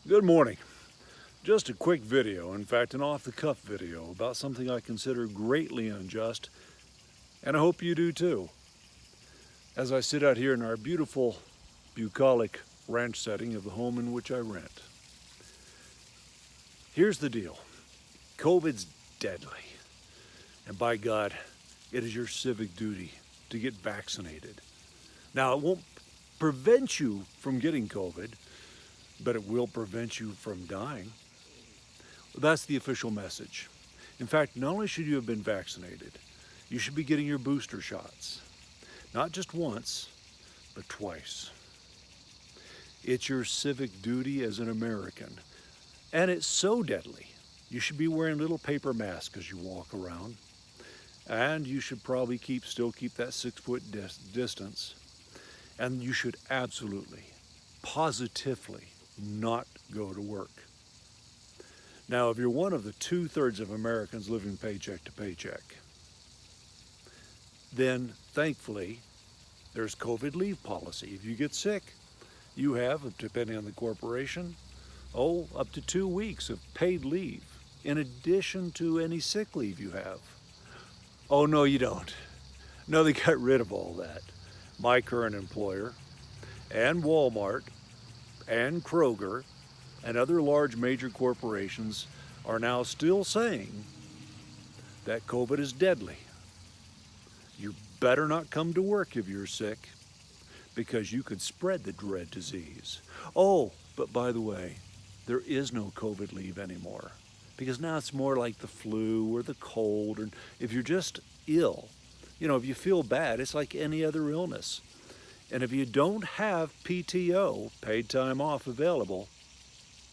Good morning. Just a quick video, in fact, an off-the-cuff video about something I consider greatly unjust, and I hope you do too. As I sit out here in our beautiful, bucolic ranch setting of the home in which I rent. Here's the deal. COVID's deadly, and by God, it is your civic duty to get vaccinated. Now, it won't prevent you from getting COVID, but it will prevent you from dying. That's the official message. In fact, not only should you have been vaccinated, you should be getting your booster shots. Not just once, but twice. It's your civic duty as an American. And it's so deadly, you should be wearing little paper masks as you walk around. And you should probably still keep that 6-foot distance. And you should absolutely, positively not go to work. Now, if you're one of the 2/3 of Americans living paycheck to paycheck, then thankfully there's COVID leave policy. If you get sick, you have, depending on the corporation, up to 2 weeks of paid leave in addition to any sick leave you have. Oh, no, you don't. No, they got rid of all that. My current employer and Walmart and Kroger and other large major corporations are now still saying that COVID is deadly. You better not come to work if you're sick, because you could spread the dread disease. Oh, but by the way, there is no COVID leave anymore, because now it's more like the flu or the cold, and if you're just ill, if you feel bad, it's like any other illness. And if you don't have PTO, paid time off, available,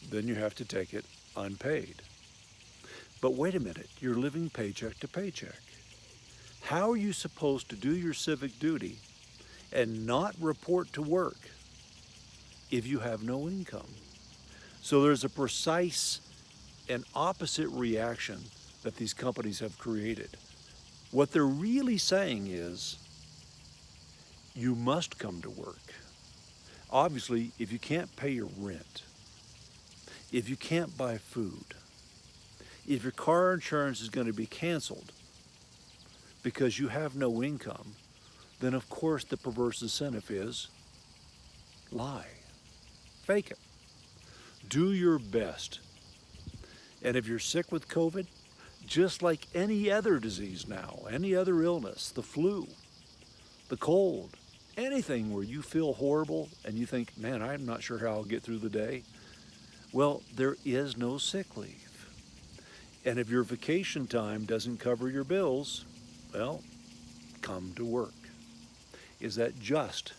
then you have to take it unpaid. But wait a minute, you're living paycheck to paycheck. How are you supposed to do your civic duty and not report to work if you have no income? So there's a precise and opposite reaction that these companies have created. What they're really saying is, you must come to work. Obviously, if you can't pay your rent, if you can't buy food, if your car insurance is going to be canceled because you have no income, then of course the perverse incentive is lie, fake it, do your best. And if you're sick with COVID, just like any other disease now, any other illness, the flu, the cold, anything where you feel horrible and you think, man, I'm not sure how I'll get through the day. Well, there is no sick leave. And if your vacation time doesn't cover your bills, well, come to work. Is that just?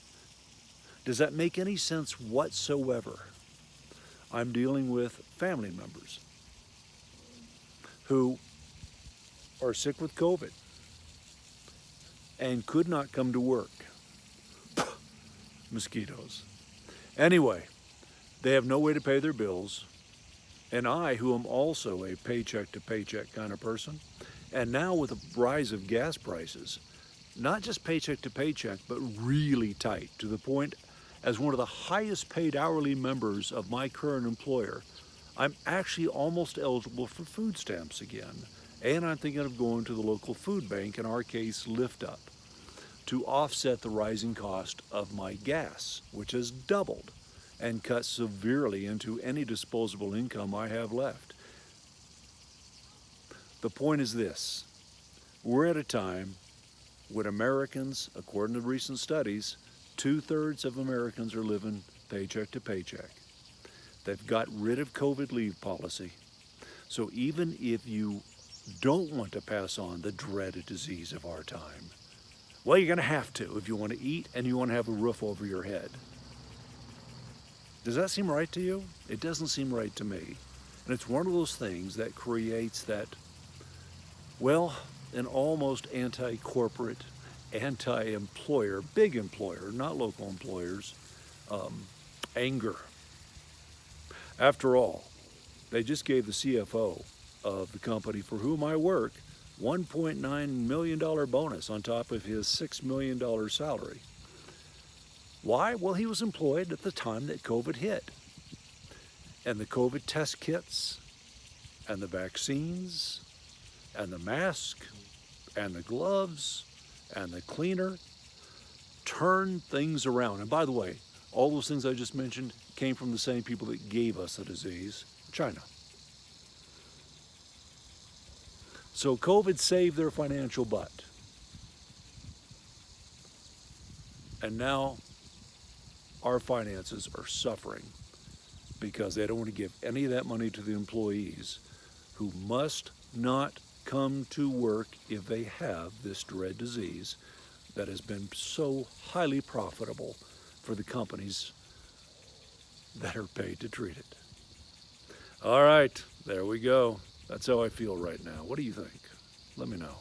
Does that make any sense whatsoever? I'm dealing with family members who are sick with COVID and could not come to work. Mosquitoes. Anyway, they have no way to pay their bills. And I, who am also a paycheck to paycheck kind of person, and now with the rise of gas prices, not just paycheck to paycheck, but really tight, to the point as one of the highest paid hourly members of my current employer, I'm actually almost eligible for food stamps again. And I'm thinking of going to the local food bank, in our case, Lift Up, to offset the rising cost of my gas, which has doubled and cut severely into any disposable income I have left. The point is this: we're at a time when Americans, according to recent studies, 2/3 of Americans are living paycheck to paycheck. They've got rid of COVID leave policy. So even if you don't want to pass on the dreaded disease of our time, well, you're going to have to if you want to eat and you want to have a roof over your head. Does that seem right to you? It doesn't seem right to me. And it's one of those things that creates that, well, an almost anti-corporate, anti-employer, big employer, not local employers, anger. After all, they just gave the CFO of the company for whom I work $1.9 million bonus on top of his $6 million salary. Why? Well, he was employed at the time that COVID hit. and the COVID test kits and the vaccines and the mask and the gloves and the cleaner turned things around. And by the way, all those things I just mentioned came from the same people that gave us the disease, China. So COVID saved their financial butt. And now our finances are suffering because they don't want to give any of that money to the employees who must not come to work if they have this dread disease that has been so highly profitable for the companies that are paid to treat it. All right, there we go. That's how I feel right now. What do you think? Let me know.